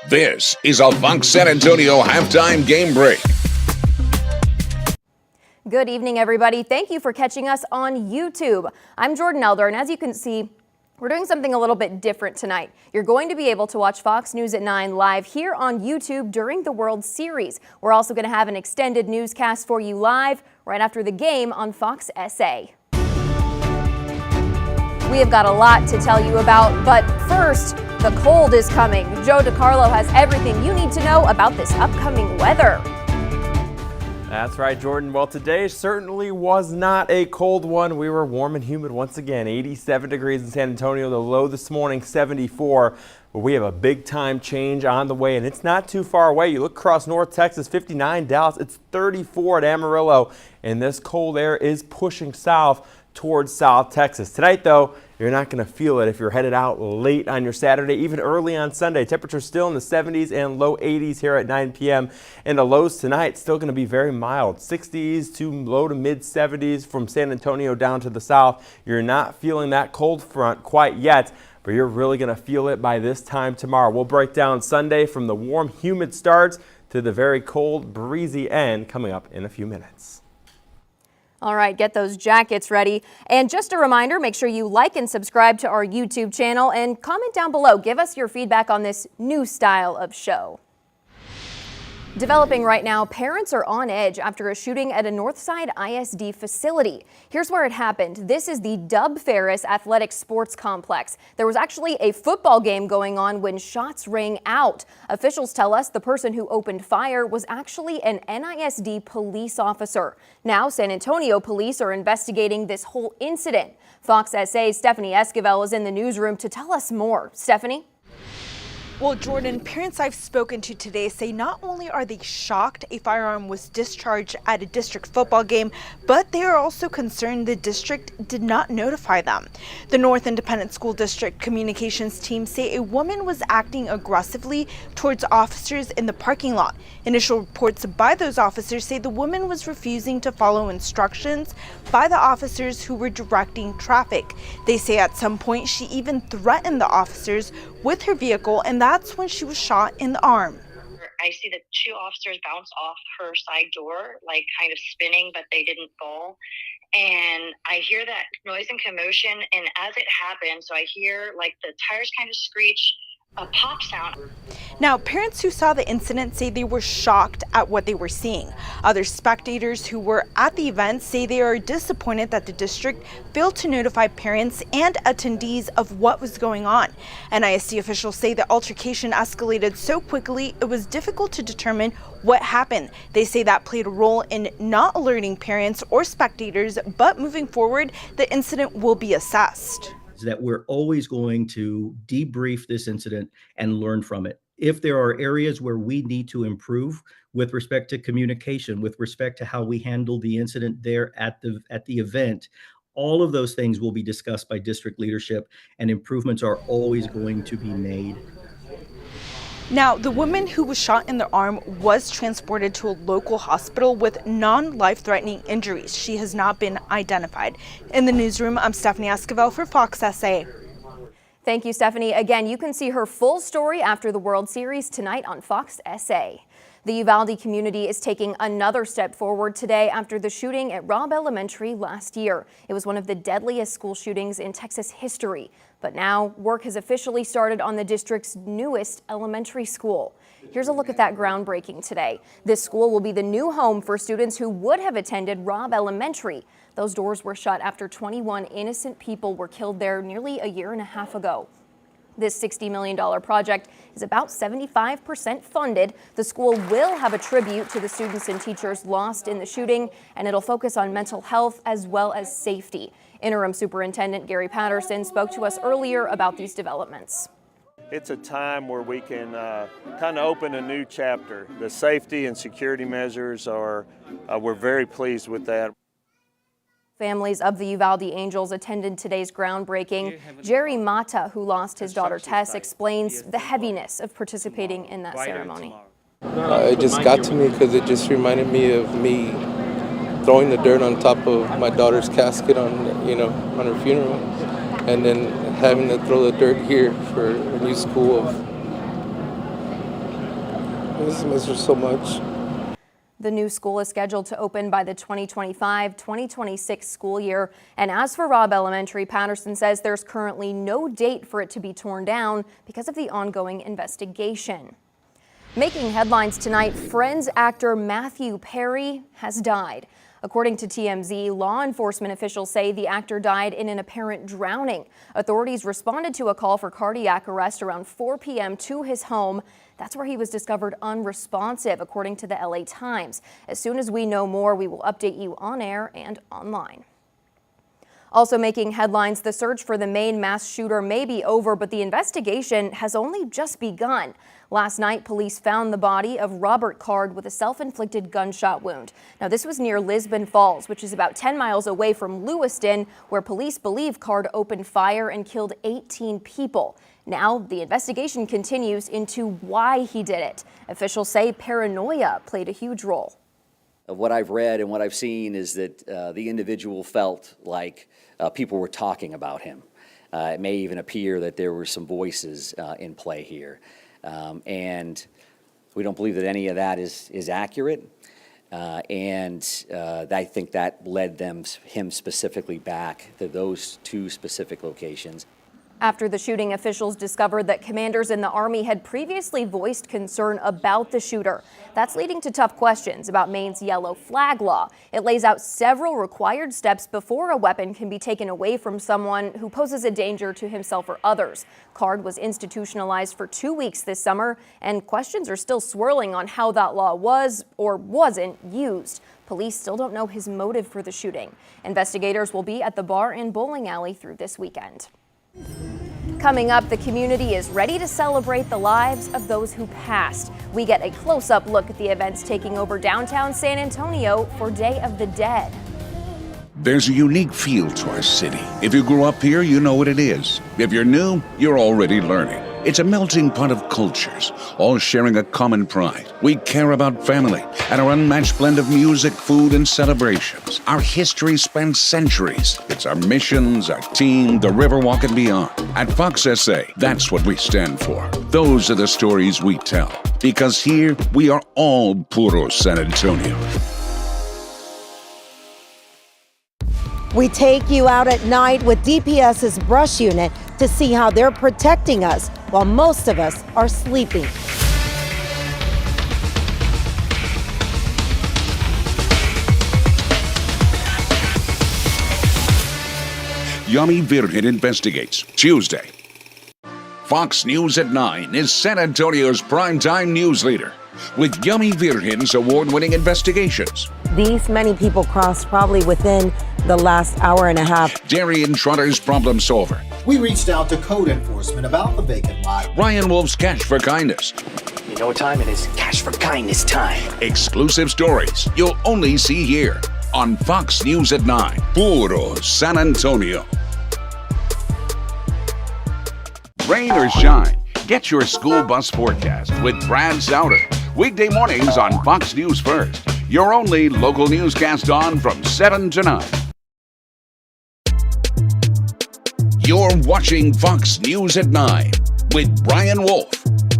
This is a Fox San Antonio halftime game break. Good evening, everybody. Thank you for catching us on YouTube. I'm Jordan Elder, and as you can see, we're doing something a little bit different tonight. You're going to be able to watch Fox News at 9 live here on YouTube during the World Series. We're also going to have an extended newscast for you live right after the game on Fox SA. We have got a lot to tell you about, but first, the cold is coming. Joe DiCarlo has everything you need to know about this upcoming weather. That's right, Jordan. Well, today certainly was not a cold one. We were warm and humid once again. 87 degrees in San Antonio. The low this morning, 74. But we have a big time change on the way, and it's not too far away. You look across North Texas, 59 Dallas. It's 34 at Amarillo, and this cold air is pushing south towards South Texas. Tonight, though, you're not going to feel it if you're headed out late on your Saturday, even early on Sunday. Temperatures still in the 70s and low 80s here at 9 p.m. And the lows tonight still going to be very mild, 60s to low to mid 70s from San Antonio down to the south. You're not feeling that cold front quite yet, but you're really going to feel it by this time tomorrow. We'll break down Sunday from the warm, humid starts to the very cold, breezy end coming up in a few minutes. All right, get those jackets ready. And just a reminder, make sure you like and subscribe to our YouTube channel and comment down below. Give us your feedback on this new style of show. Developing right now, parents are on edge after a shooting at a Northside ISD facility. Here's where it happened. This is the Dub Ferris Athletic Sports Complex. There was actually a football game going on when shots rang out. Officials tell us the person who opened fire was actually an NISD police officer. Now, San Antonio police are investigating this whole incident. Fox SA's Stephanie Esquivel is in the newsroom to tell us more. Stephanie? Well, Jordan, parents I've spoken to today say not only are they shocked a firearm was discharged at a district football game, but they are also concerned the district did not notify them. The North Independent School District communications team say a woman was acting aggressively towards officers in the parking lot. Initial reports by those officers say the woman was refusing to follow instructions by the officers who were directing traffic. They say at some point she even threatened the officers with her vehicle, and that's when she was shot in the arm. I see the two officers bounce off her side door, like kind of spinning, but they didn't fall. And I hear that noise and commotion, and as it happened, so I hear like the tires kind of screech, a pop sound. Now, parents who saw the incident say they were shocked at what they were seeing. Other spectators who were at the event say they are disappointed that the district failed to notify parents and attendees of what was going on. NISD officials say the altercation escalated so quickly it was difficult to determine what happened. They say that played a role in not alerting parents or spectators, but moving forward, the incident will be assessed. That we're always going to debrief this incident and learn from it. If there are areas where we need to improve with respect to communication, with respect to how we handle the incident there at the event, all of those things will be discussed by district leadership, and improvements are always going to be made. Now, the woman who was shot in the arm was transported to a local hospital with non-life-threatening injuries. She has not been identified. In the newsroom, I'm Stephanie Esquivel for Fox SA. Thank you, Stephanie. Again, you can see her full story after the World Series tonight on Fox SA. The Uvalde community is taking another step forward today after the shooting at Robb Elementary last year. It was one of the deadliest school shootings in Texas history. But now work has officially started on the district's newest elementary school. Here's a look at that groundbreaking today. This school will be the new home for students who would have attended Robb Elementary. Those doors were shut after 21 innocent people were killed there nearly a year and a half ago. This $60 million project is about 75% funded. The school will have a tribute to the students and teachers lost in the shooting, and it'll focus on mental health as well as safety. Interim Superintendent Gary Patterson spoke to us earlier about these developments. It's a time where we can kind of open a new chapter. The safety and security measures are, we're very pleased with that. Families of the Uvalde Angels attended today's groundbreaking. Jerry Mata, who lost his daughter Tess, explains the heaviness of participating in that ceremony. It just got to me because it just reminded me of me throwing the dirt on top of my daughter's casket on her funeral, and then having to throw the dirt here for a new school of miss her so much. The new school is scheduled to open by the 2025-2026 school year. And as for Robb Elementary, Patterson says there's currently no date for it to be torn down because of the ongoing investigation. Making headlines tonight, Friends actor Matthew Perry has died. According to TMZ, law enforcement officials say the actor died in an apparent drowning. Authorities responded to a call for cardiac arrest around 4 p.m. to his home. That's where he was discovered unresponsive, according to the LA Times. As soon as we know more, we will update you on air and online. Also making headlines, the search for the Maine mass shooter may be over, but the investigation has only just begun. Last night, police found the body of Robert Card with a self-inflicted gunshot wound. Now, this was near Lisbon Falls, which is about 10 miles away from Lewiston, where police believe Card opened fire and killed 18 people. Now, the investigation continues into why he did it. Officials say paranoia played a huge role. What I've read and what I've seen is that the individual felt like people were talking about him. It may even appear that there were some voices in play here. And we don't believe that any of that is accurate. And I think that led him specifically back to those two specific locations. After the shooting, officials discovered that commanders in the Army had previously voiced concern about the shooter. That's leading to tough questions about Maine's yellow flag law. It lays out several required steps before a weapon can be taken away from someone who poses a danger to himself or others. Card was institutionalized for 2 weeks this summer, and questions are still swirling on how that law was or wasn't used. Police still don't know his motive for the shooting. Investigators will be at the bar and bowling alley through this weekend. Coming up, the community is ready to celebrate the lives of those who passed. We get a close-up look at the events taking over downtown San Antonio for Day of the Dead. There's a unique feel to our city. If you grew up here, you know what it is. If you're new, you're already learning. It's a melting pot of cultures, all sharing a common pride. We care about family and our unmatched blend of music, food, and celebrations. Our history spans centuries. It's our missions, our team, the Riverwalk, and beyond. At Fox SA, that's what we stand for. Those are the stories we tell. Because here, we are all puro San Antonio. We take you out at night with DPS's brush unit to see how they're protecting us while most of us are sleeping. Yami Virgen investigates Tuesday. Fox News at 9 is San Antonio's primetime news leader with Yami Virgen's award-winning investigations. These many people crossed probably within the last hour and a half. Darian Trotter's problem solver. We reached out to code enforcement about the vacant lot. Ryan Wolf's Cash for Kindness. You know what time it is? Cash for Kindness time. Exclusive stories you'll only see here on Fox News at 9. Puro San Antonio. Rain or shine, get your school bus forecast with Brad Souter. Weekday mornings on Fox News First. Your only local newscast on from 7 to 9. You're watching Fox News at 9 with Brian Wolf,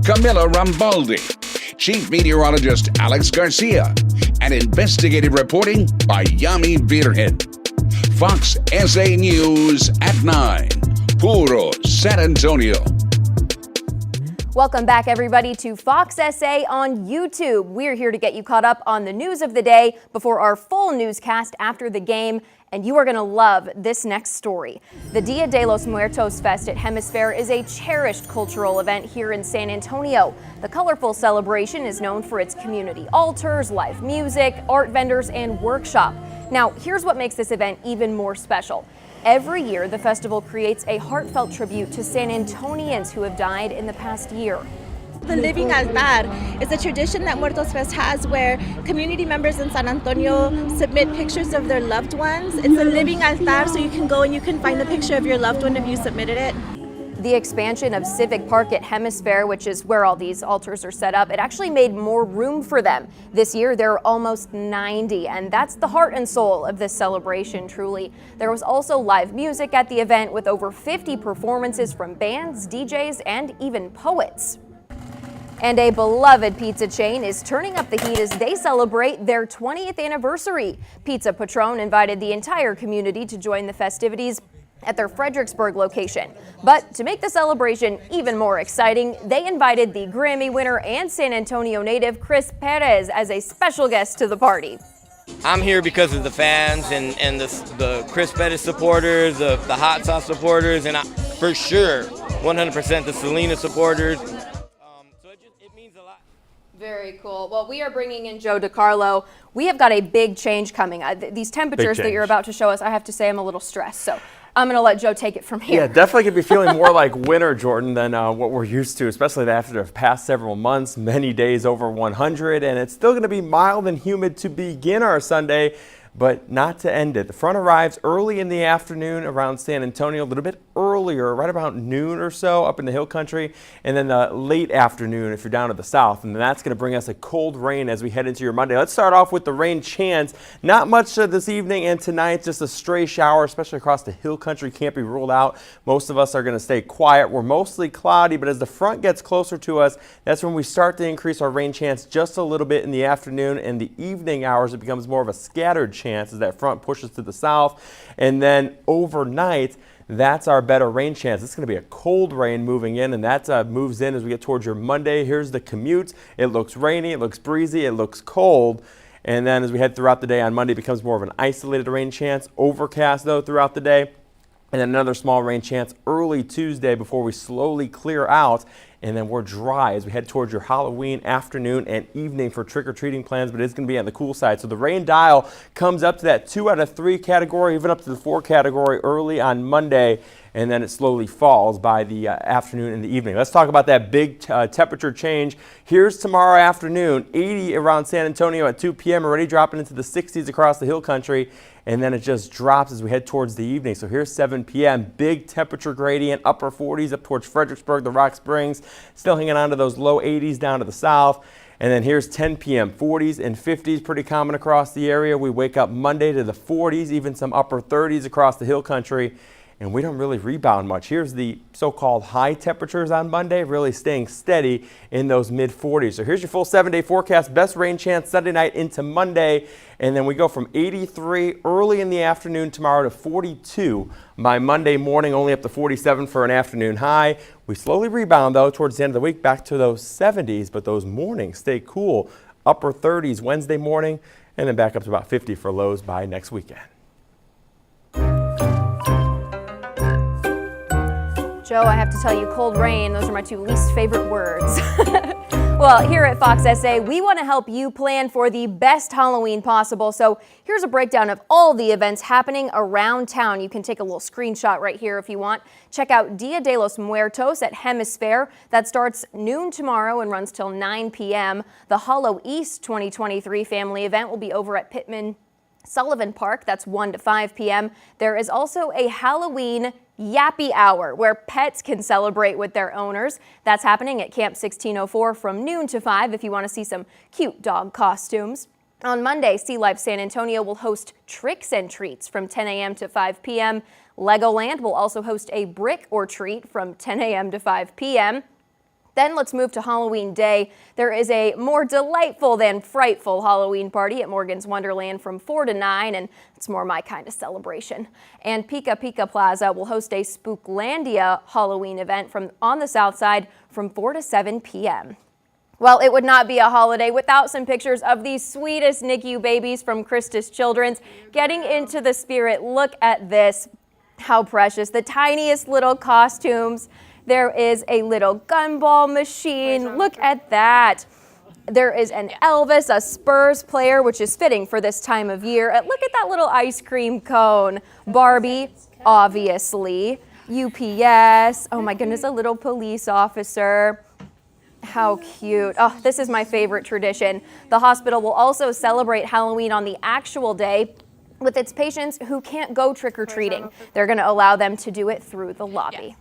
Camila Rambaldi, Chief Meteorologist Alex Garcia, and investigative reporting by Yami Virgen. Fox SA News at 9. Puro San Antonio. Welcome back, everybody, to Fox SA on YouTube. We're here to get you caught up on the news of the day before our full newscast after the game, and you are going to love this next story. The Dia de los Muertos Fest at Hemisphere is a cherished cultural event here in San Antonio. The colorful celebration is known for its community altars, live music, art vendors, and workshop. Now, here's what makes this event even more special. Every year, the festival creates a heartfelt tribute to San Antonians who have died in the past year. The Living Altar is a tradition that Muertos Fest has where community members in San Antonio submit pictures of their loved ones. It's a living altar, so you can go and you can find a picture of your loved one if you submitted it. The expansion of Civic Park at Hemisphere, which is where all these altars are set up, it actually made more room for them. This year, there are almost 90, and that's the heart and soul of this celebration, truly. There was also live music at the event with over 50 performances from bands, DJs, and even poets. And a beloved pizza chain is turning up the heat as they celebrate their 20th anniversary. Pizza Patron invited the entire community to join the festivities at their Fredericksburg location. But to make the celebration even more exciting, they invited the Grammy winner and San Antonio native Chris Perez as a special guest to the party. I'm here because of the fans and the Chris Perez supporters, the hot sauce supporters, and for sure 100% the Selena supporters. It means a lot. Very cool. Well, we are bringing in Joe DiCarlo. We have got a big change coming. These temperatures that you're about to show us, I have to say I'm a little stressed. So I'm going to let Joe take it from here. Yeah, definitely could be feeling more like winter, Jordan, than what we're used to, especially after the past several months, many days over 100. And it's still going to be mild and humid to begin our Sunday, but not to end it. The front arrives early in the afternoon around San Antonio, a little bit earlier, right about noon or so up in the hill country, and then the late afternoon if you're down to the south. And then that's going to bring us a cold rain as we head into your Monday. Let's start off with the rain chance. Not much this evening and tonight, just a stray shower, especially across the hill country, can't be ruled out. Most of us are going to stay quiet. We're mostly cloudy, but as the front gets closer to us, that's when we start to increase our rain chance just a little bit in the afternoon and the evening hours. It becomes more of a scattered chance as that front pushes to the south. And then overnight, that's our better rain chance. It's going to be a cold rain moving in, and that moves in as we get towards your Monday. Here's the commute. It looks rainy, it looks breezy, it looks cold. And then as we head throughout the day on Monday, it becomes more of an isolated rain chance. Overcast, though, throughout the day. And then another small rain chance early Tuesday before we slowly clear out. And then we're dry as we head towards your Halloween afternoon and evening for trick-or-treating plans, but it's going to be on the cool side. So the rain dial comes up to that 2 out of 3 category, even up to the 4 category early on Monday, and then it slowly falls by the afternoon and the evening. Let's talk about that big temperature change. Here's tomorrow afternoon, 80 around San Antonio at 2 p.m., already dropping into the 60s across the hill country. And then it just drops as we head towards the evening. So here's 7 p.m. Big temperature gradient, upper 40s up towards Fredericksburg, the Rock Springs. Still hanging on to those low 80s down to the south. And then here's 10 p.m. 40s and 50s, pretty common across the area. We wake up Monday to the 40s, even some upper 30s across the hill country. And we don't really rebound much. Here's the so-called high temperatures on Monday, really staying steady in those mid-40s. So here's your full 7-day forecast. Best rain chance Sunday night into Monday. And then we go from 83 early in the afternoon tomorrow to 42 by Monday morning, only up to 47 for an afternoon high. We slowly rebound, though, towards the end of the week back to those 70s, but those mornings stay cool. Upper 30s Wednesday morning, and then back up to about 50 for lows by next weekend. Joe, I have to tell you, cold rain, those are my 2 least favorite words. Well, here at Fox SA, we want to help you plan for the best Halloween possible. So here's a breakdown of all the events happening around town. You can take a little screenshot right here if you want. Check out Dia de los Muertos at Hemisphere. That starts noon tomorrow and runs till 9 p.m. The Hollow East 2023 family event will be over at Pittman Sullivan Park. That's 1 to 5 p.m. There is also a Halloween Yappy Hour where pets can celebrate with their owners. That's happening at Camp 1604 from noon to 5 if you want to see some cute dog costumes. On Monday, Sea Life San Antonio will host Tricks and Treats from 10 a.m. to 5 p.m. Legoland will also host a Brick or Treat from 10 a.m. to 5 p.m. Then let's move to Halloween Day. There is a more delightful than frightful Halloween party at Morgan's Wonderland from 4 to 9, and it's more my kind of celebration. And Pika Pika Plaza will host a Spooklandia Halloween event on the south side from 4 to 7 p.m. Well, it would not be a holiday without some pictures of these sweetest NICU babies from Christus Children's. Getting into the spirit, look at this. How precious. The tiniest little costumes. There is a little gumball machine. Look at that. There is an Elvis, a Spurs player, which is fitting for this time of year. Look at that little ice cream cone. Barbie, obviously. UPS. Oh my goodness, a little police officer. How cute. Oh, this is my favorite tradition. The hospital will also celebrate Halloween on the actual day with its patients who can't go trick-or-treating. They're going to allow them to do it through the lobby.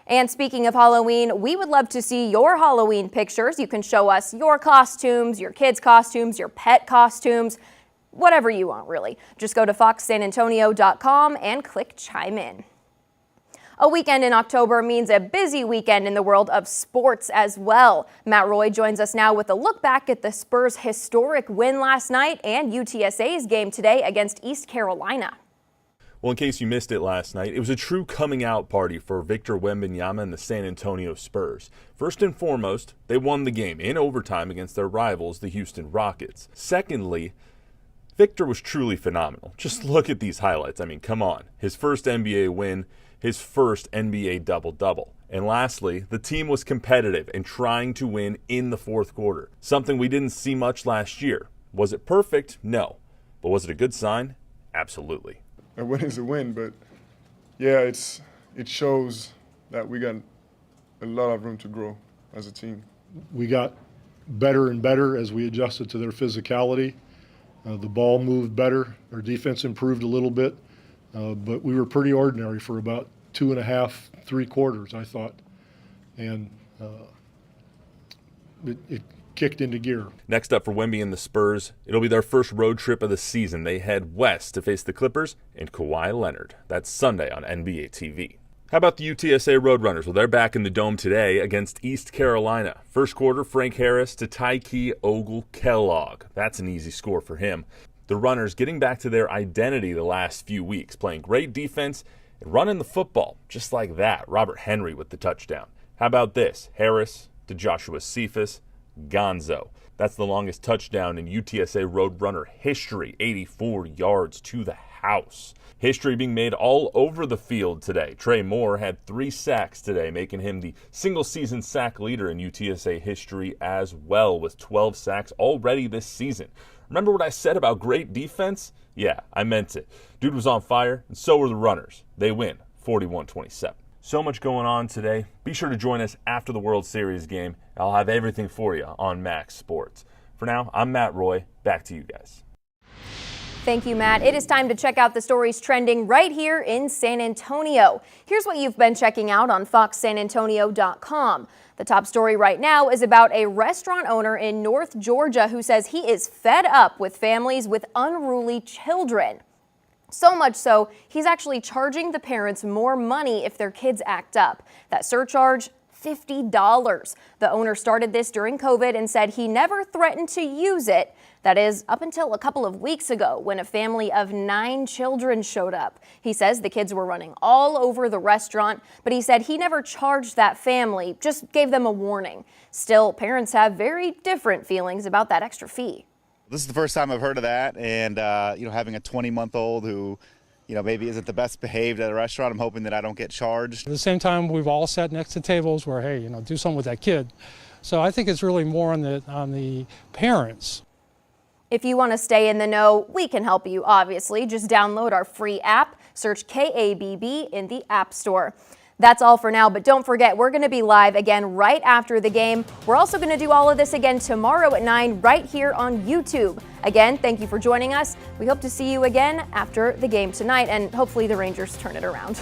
And speaking of Halloween, we would love to see your Halloween pictures. You can show us your costumes, your kids' costumes, your pet costumes, whatever you want, really. Just go to foxsanantonio.com and click Chime In. A weekend in October means a busy weekend in the world of sports as well. Matt Roy joins us now with a look back at the Spurs' historic win last night and UTSA's game today against East Carolina. Well, in case you missed it last night, it was a true coming out party for Victor Wembanyama and the San Antonio Spurs. First and foremost, they won the game in overtime against their rivals, the Houston Rockets. Secondly, Victor was truly phenomenal. Just look at these highlights. I mean, come on. His first NBA win, his first NBA double-double. And lastly, the team was competitive and trying to win in the fourth quarter, something we didn't see much last year. Was it perfect? No. But was it a good sign? Absolutely. A win is a win, but yeah, it shows that we got a lot of room to grow as a team. We got better and better as we adjusted to their physicality. The ball moved better. Our defense improved a little bit, but we were pretty ordinary for about 2.5, 3 quarters, I thought. And it kicked into gear. Next up for Wemby and the Spurs, it'll be their first road trip of the season. They head west to face the Clippers and Kawhi Leonard. That's Sunday on NBA TV. How about the UTSA Roadrunners? Well, they're back in the Dome today against East Carolina. First quarter, Frank Harris to Tyke Ogle-Kellogg. That's an easy score for him. The Runners getting back to their identity the last few weeks, playing great defense and running the football just like that. Robert Henry with the touchdown. How about this? Harris to Joshua Cephas, Gonzo. That's the longest touchdown in UTSA Roadrunner history, 84 yards to the house. History being made all over the field today. Trey Moore had 3 sacks today, making him the single-season sack leader in UTSA history as well, with 12 sacks already this season. Remember what I said about great defense? Yeah, I meant it. Dude was on fire, and so were the Runners. They win 41-27. So much going on today. Be sure to join us after the World Series game. I'll have everything for you on Max Sports. For now, I'm Matt Roy. Back to you guys. Thank you, Matt. It is time to check out the stories trending right here in San Antonio. Here's what you've been checking out on FoxSanAntonio.com. The top story right now is about a restaurant owner in North Georgia who says he is fed up with families with unruly children. So much so, he's actually charging the parents more money if their kids act up. That surcharge, $50. The owner started this during COVID and said he never threatened to use it. That is, up until a couple of weeks ago when a family of 9 children showed up. He says the kids were running all over the restaurant, but he said he never charged that family, just gave them a warning. Still, parents have very different feelings about that extra fee. This is the first time I've heard of that, and having a 20-month-old who maybe isn't the best behaved at a restaurant, I'm hoping that I don't get charged. At the same time, we've all sat next to tables where, hey, do something with that kid. So I think it's really more on the parents. If you want to stay in the know, we can help you, obviously. Just download our free app, search KABB in the App Store. That's all for now, but don't forget, we're going to be live again right after the game. We're also going to do all of this again tomorrow at 9 right here on YouTube. Again, thank you for joining us. We hope to see you again after the game tonight, and hopefully the Rangers turn it around.